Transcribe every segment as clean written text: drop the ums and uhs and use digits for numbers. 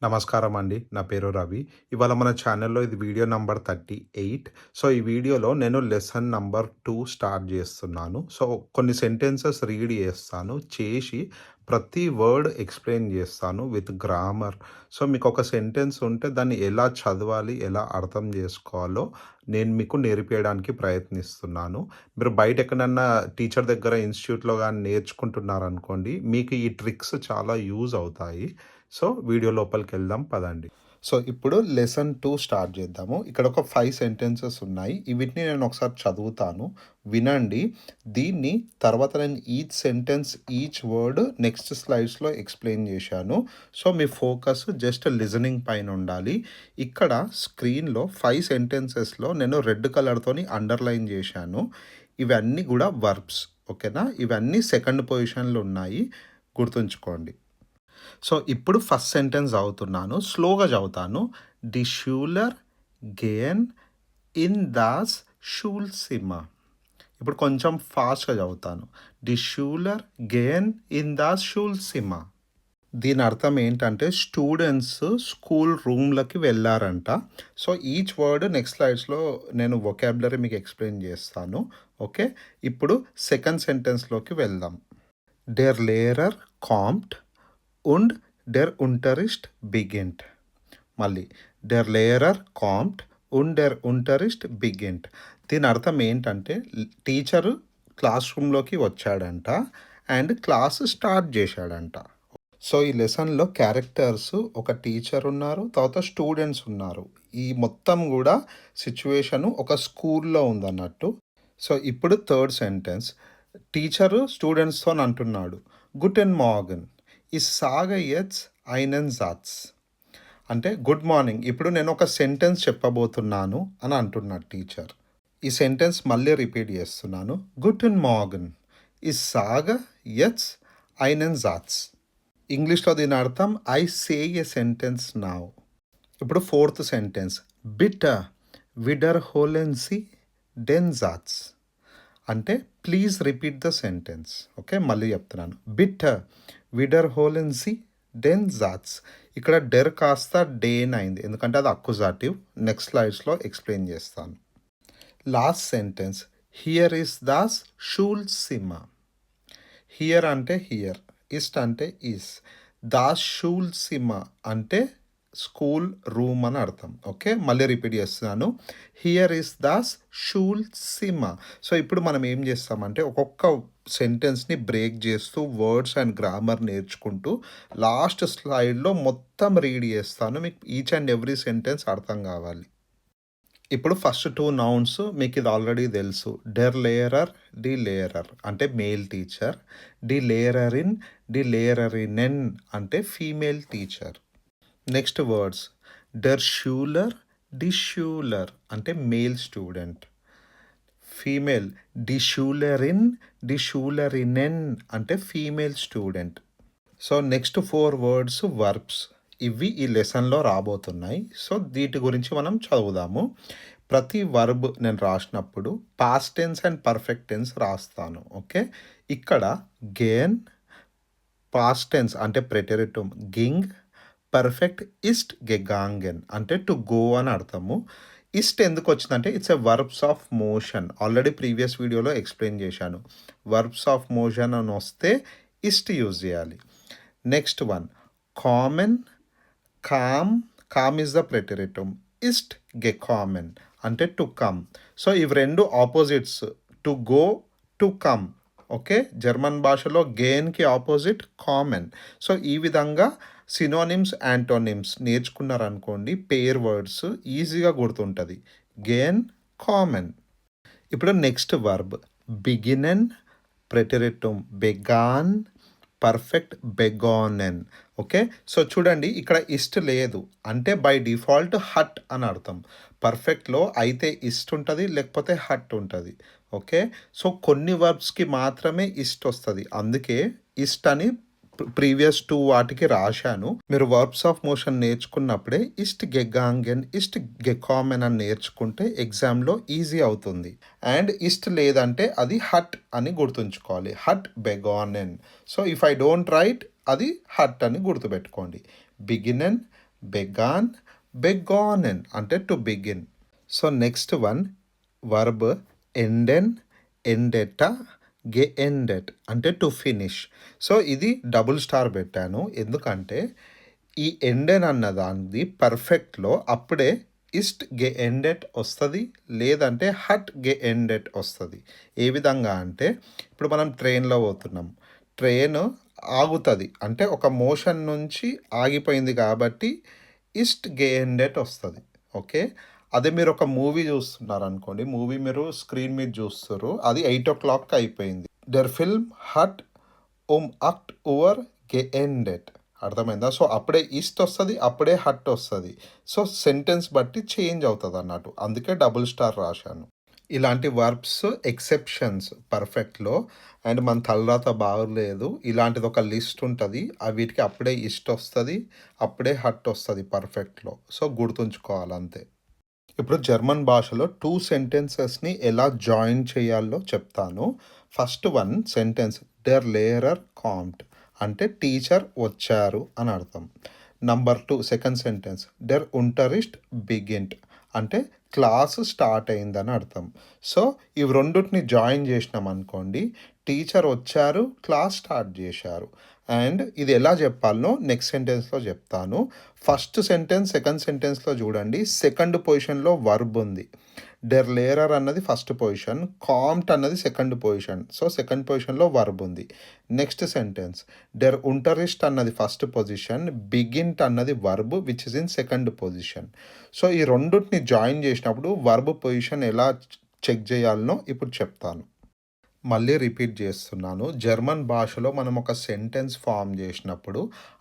నమస్కారం అండి. నా పేరు రవి. ఇవాళ మన ఛానల్‌లో ఇది వీడియో నంబర్ 38. సో, ఈ వీడియోలో నేను లెసన్ నంబర్ 2 స్టార్ట్ జేస్తున్నాను. సో, కొన్ని సెంటెన్సెస్ రీడ్ చేస్తాను. చేసి ప్రతి వర్డ్ ఎక్స్‌ప్లెయిన్ జేస్తాను విత్ గ్రామర్. సో, మీకొక సెంటెన్స్ ఉంటే దాన్ని ఎలా చదవాలి, ఎలా అర్థం జేసుకోవాలో నేను మీకు నేర్పియడానికి ప్రయత్నిస్తున్నాను. మీరు బయట ఎక్కడన్నా టీచర్ దగ్గర ఇన్‌స్టిట్యూట్‌లో గాని నేర్చుకుంటున్నారనుకోండి, మీకు ఈ ట్రిక్స్ చాలా యూజ్ అవుతాయి. సో, వీడియో లోపలికెళ్దాం పదండి. సో, ఇప్పుడు లెసన్ 2 స్టార్ట్ చేద్దాము. ఇక్కడ ఒక 5 సెంటెన్సెస్ ఉన్నాయి. వీటిని నేను ఒకసారి చదువుతాను. వినండి. దీన్ని తర్వాత నేను each sentence, each word next స్లైడ్స్‌లో ఎక్స్‌ప్లెయిన్ చేశాను. సో, మీ ఫోకస్ జస్ట్ లిజనింగ్ పైన ఉండాలి. ఇక్కడ స్క్రీన్‌లో 5 సెంటెన్సెస్‌లో నేను రెడ్ కలర్‌తోని అండర్‌లైన్ చేశాను. ఇవన్నీ కూడా వర్బ్స్. ఓకేనా? ఇవన్నీ సెకండ్ పొజిషన్‌లో ఉన్నాయి. గుర్తుంచుకోండి. సో, ఇప్పుడు ఫస్ట్ సెంటెన్స్ చదువుతున్నాను. స్లోగా చదువుతాను. ది షూలర్ గేన్ ఇన్ దాస్ షూల్సిమా. ఇప్పుడు కొంచెం ఫాస్ట్‌గా చదువుతాను. ది షూలర్ గేన్ ఇన్ దాస్ షూల్సిమా. దీని అర్థం ఏంటంటే స్టూడెంట్స్ స్కూల్ రూమ్‌లకి వెళ్లారంట. సో, ఈచ్ వర్డ్ నెక్స్ట్ స్లైడ్స్‌లో నేను వొకాబులరీ మీకు ఎక్స్‌ప్లెయిన్ చేస్తాను. ఓకే. ఇప్పుడు సెకండ్ సెంటెన్స్‌లోకి వెళ్దాం. డెర్ లేరర్ కాంప్ట్ und der Unterricht beginnt. మళ్ళీ der Lehrer kommt und der Unterricht beginnt. దీని అర్థం ఏంటంటే టీచరు క్లాస్ రూమ్‌లోకి వచ్చాడంట అండ్ క్లాస్ స్టార్ట్ చేశాడంట. సో, ఈ లెసన్‌లో క్యారెక్టర్స్ ఒక టీచర్ ఉన్నారు. తర్వాత స్టూడెంట్స్ ఉన్నారు. ఈ మొత్తం గూడా సిట్యుయేషను ఒక స్కూల్‌లో ఉందన్నట్టు. సో, ఇప్పుడు థర్డ్ సెంటెన్స్. టీచరు స్టూడెంట్స్‌తోని అంటున్నాడు. గుటెన్ మార్గన్. Ich sage jetzt einen Satz. అంటే గుడ్ మార్నింగ్. ఇప్పుడు నేను ఒక సెంటెన్స్ చెప్పబోతున్నాను అని అంటున్నాడు టీచర్. ఈ సెంటెన్స్ మళ్ళీ రిపీట్ చేస్తున్నాను. గుటెన్ మార్గన్. Ich sage jetzt einen Satz. ఇంగ్లీష్‌లో దీని అర్థం I say a sentence now. ఇప్పుడు ఫోర్త్ సెంటెన్స్. బిట్టే విడర్హోలెన్ సీ డెన్ Satz. అంటే please repeat the sentence. Okay. మళ్ళీ చెప్తున్నాను. బిట్టే విడర్హోలెన్ సీ డెన్ Satz. ఇక్కడ డెర్ కాస్త డేన్ అయింది. ఎందుకంటే అది అక్కుజాటివ్. నెక్స్ట్ స్లైడ్స్‌లో ఎక్స్‌ప్లెయిన్ చేస్తాను. Last sentence. హియర్ ఈస్ దాస్ షూల్సిమా. హియర్ అంటే హియర్. ఇస్ట్ అంటే ఈస్. దాస్ షూల్సిమా అంటే స్కూల్ రూమ్ అని అర్థం. ఓకే. మళ్ళీ రిపీట్ చేస్తున్నాను. హియర్ ఈస్ దాస్ షూల్సిమా. సో, ఇప్పుడు మనం ఏం చేస్తామంటే ఒక్కొక్క సెంటెన్స్‌ని బ్రేక్ చేస్తూ వర్డ్స్ అండ్ గ్రామర్ నేర్చుకుంటూ లాస్ట్ స్లైడ్‌లో మొత్తం రీడ్ చేస్తాను. మీకు ఈచ్ అండ్ ఎవ్రీ సెంటెన్స్ అర్థం కావాలి. ఇప్పుడు ఫస్ట్ 2 నౌన్స్ మీకు ఇది ఆల్రెడీ తెలుసు. డెర్ లేరర్, ది లేరర్ అంటే మేల్ టీచర్. ది లేరరిన్, ది లేరరినెన్ అంటే ఫీమేల్ టీచర్. Next words. డెర్ షూలర్, ది షూలర్ అంటే మేల్ స్టూడెంట్. ఫీమేల్ ది షూలరిన్, ది షూలరినెన్ అంటే female student. So, next 4 words verbs. ఇవి ఈ లెసన్‌లో రాబోతున్నాయి. సో, వీటి గురించి మనం చదువుదాము. ప్రతి వర్బ్ నేను రాసినప్పుడు past tense and perfect tense రాస్తాను. ఓకే. ఇక్కడ గేన్ పాస్ట్ టెన్స్ అంటే ప్రెటెరిటమ్ గింగ్, పర్ఫెక్ట్ ఇస్ట్ గెగాంగెన్ అంటే టు గో అని అర్థము. ఇస్ట్ ఎందుకు వచ్చిందంటే it's a verbs of motion. Already previous వీడియోలో ఎక్స్‌ప్లెయిన్ చేశాను. వర్బ్స్ ఆఫ్ మోషన్ అని వస్తే ఇస్ట్ యూజ్ చేయాలి. నెక్స్ట్ వన్ కామన్, కామ్. కామ్ ఈజ్ ద ప్రెటెరిటమ్. ఇస్ట్ గెకామెన్ అంటే టు కమ్. సో, ఇవి రెండు opposites. To go, to come. Okay. German భాషలో గెయిన్‌కి ఆపోజిట్ కామన్. సో, ఈ విధంగా సినోనిమ్స్, యాంటోనిమ్స్ నేర్చుకున్నారనుకోండి పెయిర్ వర్డ్స్ ఈజీగా గుర్తుంటుంది. గెయిన్, కామన్. ఇప్పుడు నెక్స్ట్ వర్బ్. బిగినెన్ ప్రెటెరిటమ్ బెగాన్, పర్ఫెక్ట్ బెగానెన్. ఓకే. సో, చూడండి ఇక్కడ ఇస్ట్ లేదు. అంటే బై డిఫాల్ట్ హట్ అని అర్థం. పర్ఫెక్ట్‌లో అయితే ఇస్ట్ ఉంటుంది, లేకపోతే హట్ ఉంటుంది. ఓకే. సో, కొన్ని వర్బ్స్‌కి మాత్రమే ఇస్ట్ వస్తది. అందుకే ఇస్ట్ అని ప్రీవియస్ 2 వాటికి రాశాను. మీరు వర్బ్స్ ఆఫ్ మోషన్ నేర్చుకున్నప్పుడే ఇస్ట్ గెగాంగెన్, ఇస్ట్ గెకామెన్ అని నేర్చుకుంటే ఎగ్జామ్‌లో ఈజీ అవుతుంది. అండ్ ఇస్ట్ లేదంటే అది హట్ అని గుర్తుంచుకోవాలి. హట్ బెగానెన్. So, if I don't write అది హట్ అని గుర్తుపెట్టుకోండి. బిగినెన్, బెగాన్, బెగానెన్ అంటే to begin. So next one verb ఎండెన్, ఎండెట, గెఎండెట్ అంటే టు ఫినిష్. సో ఇది డబుల్ స్టార్ పెట్టాను ఎందుకంటే ఈ ఎండెన్ అన్న దానిది పర్ఫెక్ట్లో అప్పుడే ఇస్ట్ గెఎండెట్ వస్తుంది, లేదంటే హట్ గెఎండెట్ వస్తుంది. ఏ విధంగా అంటే ఇప్పుడు మనం ట్రైన్లో పోతున్నాం, ట్రైన్ ఆగుతుంది అంటే ఒక మోషన్ నుంచి ఆగిపోయింది కాబట్టి ఇస్ట్ గెఎండెట్ వస్తుంది. ఓకే, అదే మీరు ఒక మూవీ చూస్తున్నారు అనుకోండి, మూవీ మీరు స్క్రీన్ మీద చూస్తారు, అది 8 o'clock అయిపోయింది. డర్ ఫిల్మ్ హట్ అక్ట్ ఓవర్ గెఎండెట్. అర్థమైందా? సో అప్పుడే ఈస్ట్ వస్తుంది, అప్పుడే హట్ వస్తుంది. సో సెంటెన్స్ బట్టి చేంజ్ అవుతుంది అన్నట్టు, అందుకే డబుల్ స్టార్ రాశాను. ఇలాంటి వర్బ్స్ ఎక్సెప్షన్స్ పర్ఫెక్ట్లో. అండ్ మన తలరాత బాగలేదు, ఇలాంటిది ఒక లిస్ట్ ఉంటుంది, వీటికి అప్పుడే ఈస్ట్ వస్తుంది, అప్పుడే హట్ వస్తుంది పర్ఫెక్ట్లో. సో గుర్తుంచుకోవాలి అంతే. ఇప్పుడు జర్మన్ భాషలో 2 సెంటెన్సెస్ని ఎలా జాయిన్ చేయాలో చెప్తాను. ఫస్ట్ వన్ సెంటెన్స్ డెర్ లేరర్ కామ్ట్ అంటే టీచర్ వచ్చారు అని అర్థం. నంబర్ 2 సెకండ్ సెంటెన్స్ డెర్ unterricht బిగింట్ అంటే క్లాస్ స్టార్ట్ అయిందని అర్థం. సో ఇవి రెండింటిని జాయిన్ చేసినాం అనుకోండి, టీచర్ వచ్చారు, క్లాస్ స్టార్ట్ చేశారు. అండ్ ఇది ఎలా చెప్పాలనో నెక్స్ట్ సెంటెన్స్లో చెప్తాను. ఫస్ట్ సెంటెన్స్ సెకండ్ సెంటెన్స్లో చూడండి, సెకండ్ పొజిషన్లో వర్బ్ ఉంది. డెర్ లేరర్ అన్నది ఫస్ట్ పొజిషన్, కామ్ట్ అన్నది సెకండ్ పొజిషన్. సో సెకండ్ పొజిషన్లో వర్బ్ ఉంది. నెక్స్ట్ సెంటెన్స్ డెర్ unterricht అన్నది ఫస్ట్ పొజిషన్, బిగింట్ అన్నది verb which is in second position. So ఈ రెండింటిని జాయిన్ చేసినప్పుడు వర్బ్ పొజిషన్ ఎలా చెక్ చేయాలనో ఇప్పుడు చెప్తాను. మళ్ళీ రిపీట్ చేస్తున్నాను. జర్మన్ భాషలో మనం ఒక సెంటెన్స్ ఫామ్ చేసినప్పుడు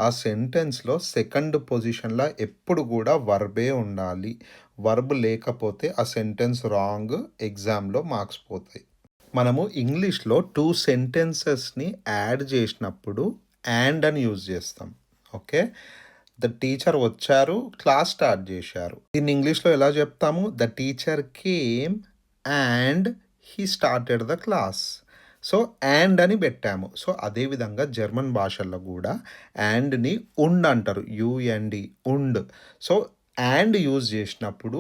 ఆ సెంటెన్స్లో సెకండ్ పొజిషన్లో ఎప్పుడు కూడా వర్బే ఉండాలి. వర్బ్ లేకపోతే ఆ సెంటెన్స్ రాంగ్, ఎగ్జామ్లో మార్క్స్ పోతాయి. మనము ఇంగ్లీష్లో 2 సెంటెన్సెస్ని యాడ్ చేసినప్పుడు అండ్ అని యూజ్ చేస్తాం. ఓకే, ద టీచర్ వచ్చారు, క్లాస్ స్టార్ట్ చేశారు. దీన్ని ఇంగ్లీష్లో ఎలా చెప్తాము? The teacher came and he started the class. So and అని పెట్టాము. సో అదేవిధంగా జర్మన్ భాషల్లో కూడా అండ్ని ఉండ్ అంటారు, యుఎన్డి ఉండ్. సో అండ్ యూజ్ చేసినప్పుడు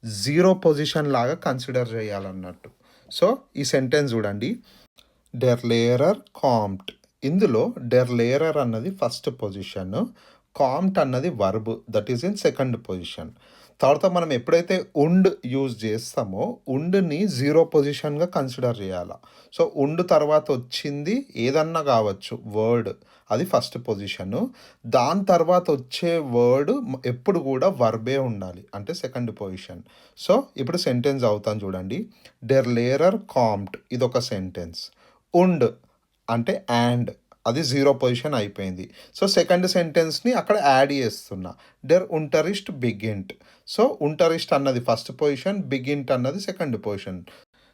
0 పొజిషన్ లాగా కన్సిడర్ చేయాలన్నట్టు. సో ఈ సెంటెన్స్ చూడండి, డెర్ లేరర్ కామ్ట్. ఇందులో డెర్ లేరర్ అన్నది ఫస్ట్ పొజిషన్, కామ్ట్ అన్నది verb that is in second position. తర్వాత మనం ఎప్పుడైతే ఉండ్ యూజ్ చేస్తామో ఉండ్ని 0 పొజిషన్గా కన్సిడర్ చేయాలి. సో ఉండ్ తర్వాత వచ్చింది ఏదన్నా కావచ్చు వర్డ్, అది ఫస్ట్ పొజిషను. దాని తర్వాత వచ్చే వర్డ్ ఎప్పుడు కూడా వర్బే ఉండాలి అంటే సెకండ్ పొజిషన్. సో ఇప్పుడు సెంటెన్స్ అవుతాను చూడండి, డెర్ లేరర్ కామ్ట్ ఇది ఒక సెంటెన్స్, ఉండ్ అంటే అండ్ అది 0 పొజిషన్ అయిపోయింది. సో సెకండ్ సెంటెన్స్ని అక్కడ యాడ్ చేస్తున్నా, డెర్ unterricht బిగింట్. సో unterricht అన్నది ఫస్ట్ పొజిషన్, బిగింట్ అన్నది సెకండ్ పొజిషన్.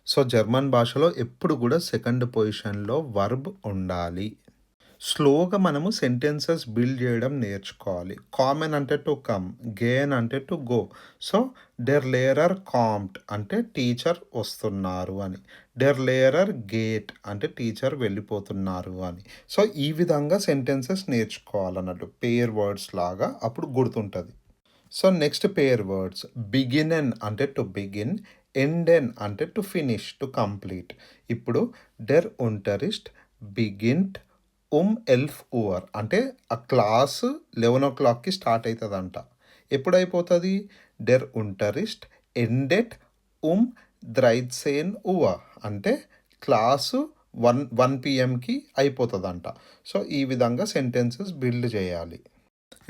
సో జర్మన్ భాషలో ఎప్పుడు కూడా సెకండ్ పొజిషన్లో వర్బ్ ఉండాలి. స్లోగా మనము సెంటెన్సెస్ బిల్డ్ చేయడం నేర్చుకోవాలి. కామన్ అంటే టు కమ్, గేన్ అంటే టు గో. సో డెర్ లేరర్ కామ్ట్ అంటే టీచర్ వస్తున్నారు అని, డెర్ లేరర్ గేట్ అంటే టీచర్ వెళ్ళిపోతున్నారు అని. సో ఈ విధంగా సెంటెన్సెస్ నేర్చుకోవాలన్నట్టు పేర్ వర్డ్స్ లాగా, అప్పుడు గుర్తుంటుంది. సో నెక్స్ట్ పేర్ వర్డ్స్ బిగినెన్ అంటే టు బిగిన్, ఎండెన్ అంటే టు ఫినిష్, టు కంప్లీట్. ఇప్పుడు డెర్ unterricht బిగింట్ 11 Uhr అంటే ఆ క్లాసు 11 o'clockకి స్టార్ట్ అవుతుందంట. ఎప్పుడైపోతుంది? డెర్ unterricht ఎండెట్ 13 Uhr అంటే క్లాసు 1 PMకి అయిపోతుందంట. సో ఈ విధంగా సెంటెన్సెస్ బిల్డ్ చేయాలి.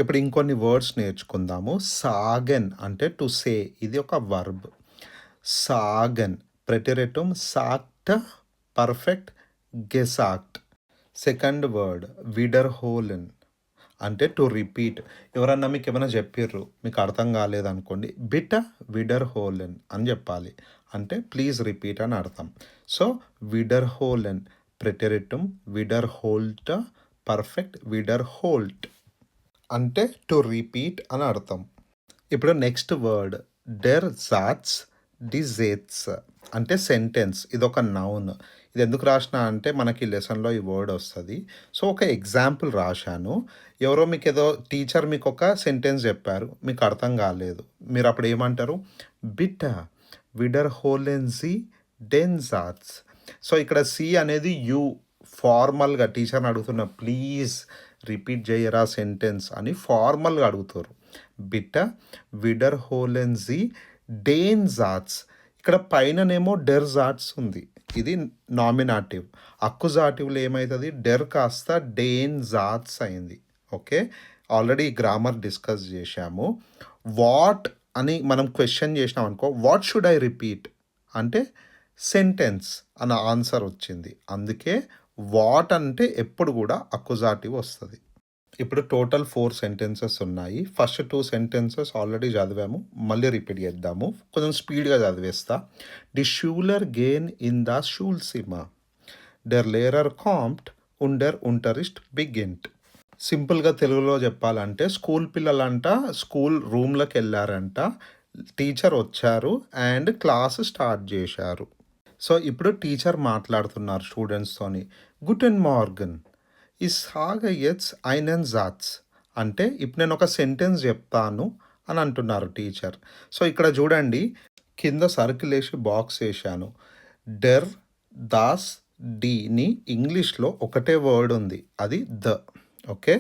ఇప్పుడు ఇంకొన్ని వర్డ్స్ నేర్చుకుందాము. సాగెన్ అంటే టు సే, ఇది ఒక వర్బ్. సాగెన్ ప్రెటిరేటం సాక్ట్ పర్ఫెక్ట్ గెసాక్ట్. సెకండ్ వర్డ్ విడర్ హోలెన్ అంటే టు రిపీట్. ఎవరన్నా మీకు ఏమైనా చెప్పిర్రు మీకు అర్థం కాలేదనుకోండి, బిట విడర్ హోలెన్ అని చెప్పాలి, అంటే ప్లీజ్ రిపీట్ అని అర్థం. సో విడర్ హోలెన్ ప్రెటెరిటం విడర్ హోల్ట్ పర్ఫెక్ట్ విడర్ హోల్ట్ అంటే టు రిపీట్ అని అర్థం. ఇప్పుడు నెక్స్ట్ వర్డ్ డెర్ జాట్స్ డిజేట్స్ అంటే సెంటెన్స్, ఇదొక నౌన్. ఇది ఎందుకు రాసినా అంటే మనకి లెసన్‌లో ఈ వర్డ్ వస్తది. సో, ఒక ఎగ్జాంపుల్ రాశాను. ఎవరో మీకేదో టీచర్ మీకొక సెంటెన్స్ చెప్పారు. మీకు అర్థం కాలేదు. మీరప్పుడు ఏమంటారు? బిట్ట విడర్‌హోలెన్ సీ డెన్ సాట్స్. సో, ఇక్కడ సి అనేది యూ ఫార్మల్‌గా టీచర్‌ని అడుగుతున్న ప్లీజ్ రిపీట్ చేయరా సెంటెన్స్ అని ఫార్మల్‌గా అడుగుతారు. బిట్ట విడర్‌హోలెన్ సీ డెన్ సాట్స్. ఇక్కడ పైననేమో డెర్ జాట్స్ ఉంది. ఇది నామినాటివ్. అక్కుజాటివ్‌లో ఏమైతది? డెర్ కాస్త డేన్ జాట్స్ అయింది. ఓకే. ఆల్రెడీ గ్రామర్ డిస్కస్ చేశాము. వాట్ అని మనం క్వెషన్ చేసినామనుకో, వాట్ షుడ్ ఐ రిపీట్ అంటే సెంటెన్స్ అన్న ఆన్సర్ వచ్చింది. అందుకే వాట్ అంటే ఎప్పుడు కూడా అక్కుజాటివ్ వస్తది. ఇప్పుడు టోటల్ 4 సెంటెన్సెస్ ఉన్నాయి. ఫస్ట్ 2 సెంటెన్సెస్ ఆల్రెడీ చదివాము. మళ్ళీ రిపీట్ చేద్దాము. కొంచెం స్పీడ్‌గా చదివేస్తా. ది షూలర్ గేన్ ఇన్ ద షూల్సిమా. డెర్ లేరర్ కాంప్ట్ ఉండర్ unterricht beginnt. సింపుల్‌గా తెలుగులో చెప్పాలంటే స్కూల్ పిల్లలంట స్కూల్ రూమ్‌లోకెళ్లారంట. టీచర్ వచ్చారు అండ్ క్లాస్ స్టార్ట్ చేశారు. సో, ఇప్పుడు టీచర్ మాట్లాడుతున్నారు స్టూడెంట్స్‌తోని. గుటెన్ మార్గన్. Ich sage jetzt einen Satz. అంటే ఇప్పుడు నేను ఒక సెంటెన్స్ చెప్తాను అని అంటున్నారు టీచర్. సో, ఇక్కడ చూడండి కింద సర్కిల్ ఏసి బాక్స్ ఏశాను. డెర్, దాస్, డీని ఇంగ్లీష్‌లో ఒకటే వర్డ్ ఉంది. అది ద. ఓకే.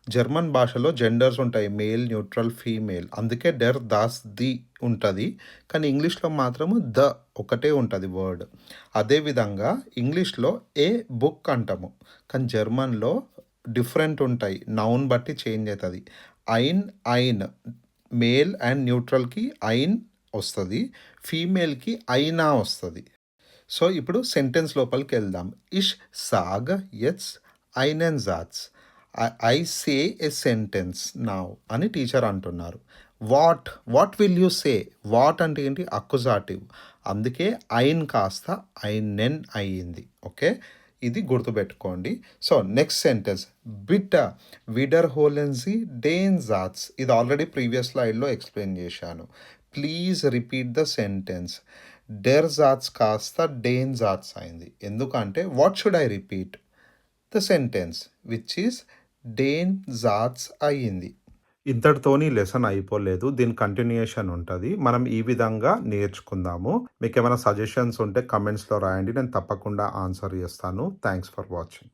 జర్మన్ భాషలో జెండర్స్ ఉంటాయి. Male, neutral, female. అందుకే డెర్, దాస్, ది ఉంటది. కానీ ఇంగ్లీష్‌లో మాత్రము ద ఒకటే ఉంటది వర్డ్. అదేవిధంగా ఇంగ్లీష్‌లో ఏ బుక్ అంటాము. కానీ జర్మన్‌లో డిఫరెంట్ ఉంటాయి. నౌన్ బట్టి చేంజ్ అయితది. ఐన్ మేల్ అండ్ న్యూట్రల్‌కి ఐన్ వస్తది. ఫీమేల్‌కి ఐనా వస్తది. సో, ఇప్పుడు సెంటెన్స్ లోపలికెళ్దాం. ఇష్ సాగ యెట్స్ einen Satz. I say a sentence now అని టీచర్ అంటున్నారు. What will you say? What అంటే ఏంటి? అక్కుజాటివ్. అందుకే ఐన్ కాస్త ఐనెన్ అయ్యింది. ఓకే. ఇది గుర్తుపెట్టుకోండి. సో, నెక్స్ట్ సెంటెన్స్ బిట్ట విడర్‌హోలెన్ సీ డెన్ సాట్స్. ఇది ఆల్రెడీ ప్రీవియస్ స్లైడ్‌లో ఎక్స్‌ప్లెయిన్ చేశాను. Please repeat the sentence. డెర్ జాట్స్ కాస్త డెన్ జాట్స్ అయింది. ఎందుకంటే what should I repeat? The sentence which is డెన్ జాట్స్ అయ్యింది. ఇంతటితోని లెసన్ అయిపోలేదు. దీని కంటిన్యూయేషన్ ఉంటది. మనం ఈ విధంగా నేర్చుకుందాము. మీకేమైనా సజెషన్స్ ఉంటే కమెంట్స్‌లో రాయండి. నేను తప్పకుండా ఆన్సర్ చేస్తాను. Thanks for watching.